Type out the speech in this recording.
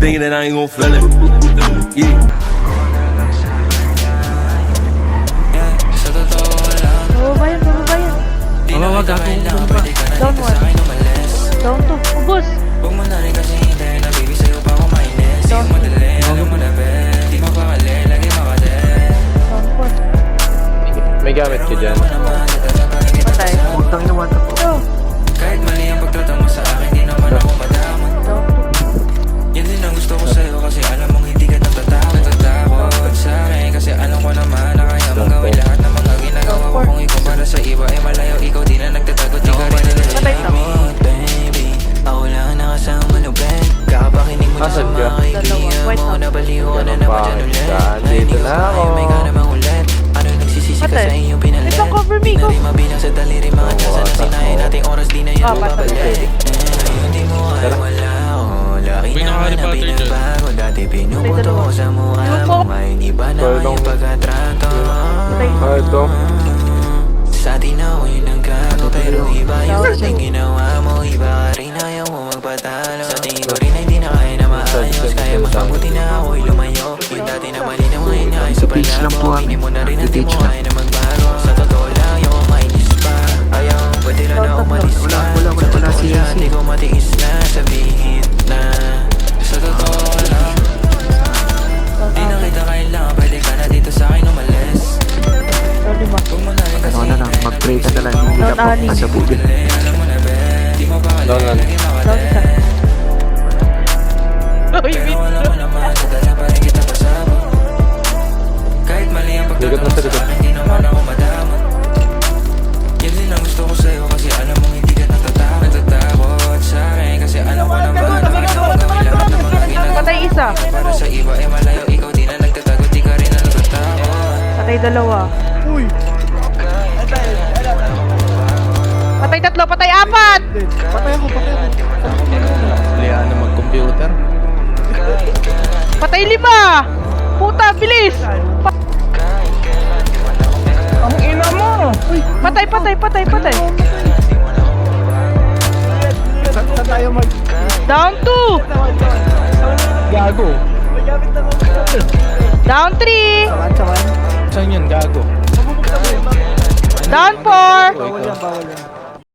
thinking that I ain't gon' feel it. Yeah. Bababayan, bababayan. Wag ako. Down 1. Down 2. Ubus. Huwag mo na rin kasi hintayin na baby sa'yo pa kumainis. Di mo madali, alam mo na be. Di mapakali, lagi makali. Down 4. May gamit ka dyan. Patay. Utang na wata po. Oh. Kahit mali ang pagtrato mo sa akin, di naman ako madamot. Down 2. Yan din ang gusto ko sa'yo kasi alam mong hindi ka natatakot sa akin. Kasi alam ko naman na kaya mong gawin lahat ng mga ginagawa ko. Kung ikumpara sa iba ay malayo, ikaw di na nagtatagot. Di ka rin Patay na. baby. Ako lang nakasama lubeg. Kakapakinig mo na sa mga kaibigan mo. Nabaliw ka na naman dyan ulit. Dito na ako. May ka namang ulit. Ano nagsisisi ka sa iyong pinalit? Ito, cover me, Di na go. rin mabilang sa daliri mga tasa na sinahin nating oras. Di na yan mababalik. Ngayon di mo ay wala ako. Laki naman na binabago. Dati pinuputo ko sa mukha mo. Ngayon iba na yung pagkatrato. Ito. Sa atin ako yun ang gago. Pero iba yung ating ginawa mo. Iba ka rin ayaw mo magpatalo. Sa tingin ko rin ay di na kaya na maayos. Kaya mas mabuti na ako'y lumayo. Yung dati na mali na ngayon ay sobrang labo. Hindi mo na rin at di mo kaya na magbago. Sa totoo lang yung mainis pa. Ayaw pwede na na umalis ka. Sa totoo lang di ko matiis na sabihin na. Sa totoo lang di na kita kailangan. Pwede ka na dito sa akin umalis. Down 5. Huwag mo na rin kasi Ano na lang, mag-pray ka na lang. Hindi na po kasabugin. alam mo na be. Di mo pa Down lang. Down 1. Uy, Pero alam mo naman, nadala pa rin kita pasabog. Kahit mali ang Ligot na pagtatanong sa sa likod. akin, di naman ako madamot. Yan din ang gusto ko sa'yo kasi alam mong hindi ka natatakot sa akin. Kasi alam ko naman na kaya mong gawin lahat ng mga ginagawa. Patay isa. Para sa iba ay malayo, ikaw di na nagtatagot, di ka rin na natatakot. Patay 2. Patay 3. Patay 4. Patay ako. Lihan na mag-computer. Patay 5. Puta, bilis. Ang ina mo! Uy! Patay. Saan tayo mag... Down 2. Gago. Down 3. Sawan. Saan yan? Gago. Down 4. Bawal yan.